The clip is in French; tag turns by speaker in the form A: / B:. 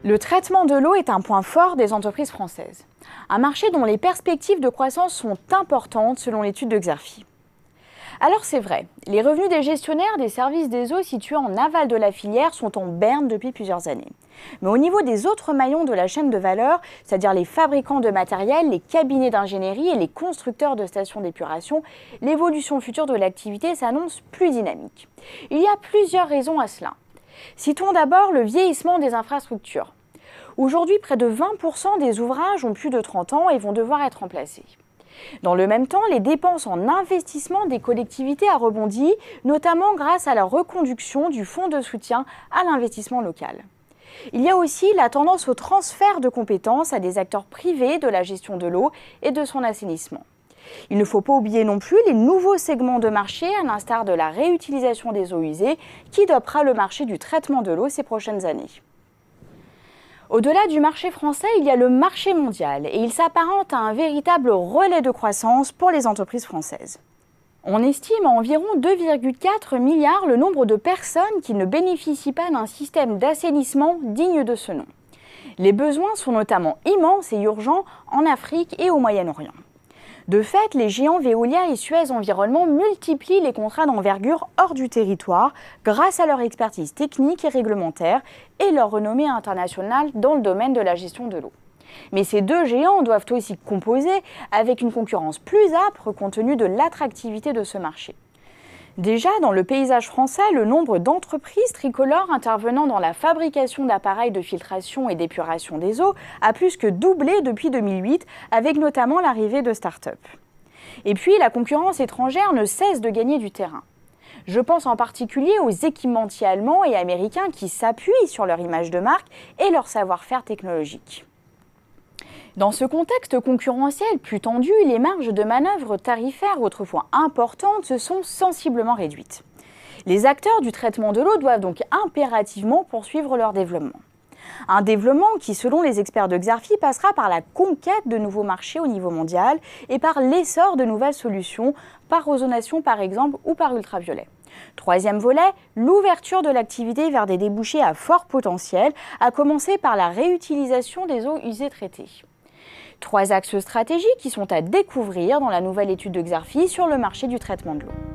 A: Le traitement de l'eau est un point fort des entreprises françaises. Un marché dont les perspectives de croissance sont importantes selon l'étude de Xerfi. Alors c'est vrai, les revenus des gestionnaires des services des eaux situés en aval de la filière sont en berne depuis plusieurs années. Mais au niveau des autres maillons de la chaîne de valeur, c'est-à-dire les fabricants de matériel, les cabinets d'ingénierie et les constructeurs de stations d'épuration, l'évolution future de l'activité s'annonce plus dynamique. Il y a plusieurs raisons à cela. Citons d'abord le vieillissement des infrastructures. Aujourd'hui, près de 20% des ouvrages ont plus de 30 ans et vont devoir être remplacés. Dans le même temps, les dépenses en investissement des collectivités a rebondi, notamment grâce à la reconduction du fonds de soutien à l'investissement local. Il y a aussi la tendance au transfert de compétences à des acteurs privés de la gestion de l'eau et de son assainissement. Il ne faut pas oublier non plus les nouveaux segments de marché, à l'instar de la réutilisation des eaux usées, qui dopera le marché du traitement de l'eau ces prochaines années. Au-delà du marché français, il y a le marché mondial et il s'apparente à un véritable relais de croissance pour les entreprises françaises. On estime à environ 2,4 milliards le nombre de personnes qui ne bénéficient pas d'un système d'assainissement digne de ce nom. Les besoins sont notamment immenses et urgents en Afrique et au Moyen-Orient. De fait, les géants Veolia et Suez Environnement multiplient les contrats d'envergure hors du territoire grâce à leur expertise technique et réglementaire et leur renommée internationale dans le domaine de la gestion de l'eau. Mais ces deux géants doivent aussi composer avec une concurrence plus âpre compte tenu de l'attractivité de ce marché. Déjà, dans le paysage français, le nombre d'entreprises tricolores intervenant dans la fabrication d'appareils de filtration et d'épuration des eaux a plus que doublé depuis 2008, avec notamment l'arrivée de start-up. Et puis, la concurrence étrangère ne cesse de gagner du terrain. Je pense en particulier aux équipementiers allemands et américains qui s'appuient sur leur image de marque et leur savoir-faire technologique. Dans ce contexte concurrentiel plus tendu, les marges de manœuvre tarifaires autrefois importantes se sont sensiblement réduites. Les acteurs du traitement de l'eau doivent donc impérativement poursuivre leur développement. Un développement qui, selon les experts de Xerfi, passera par la conquête de nouveaux marchés au niveau mondial et par l'essor de nouvelles solutions, par ozonation par exemple ou par ultraviolet. Troisième volet, l'ouverture de l'activité vers des débouchés à fort potentiel, à commencer par la réutilisation des eaux usées traitées. Trois axes stratégiques qui sont à découvrir dans la nouvelle étude de Xerfi sur le marché du traitement de l'eau.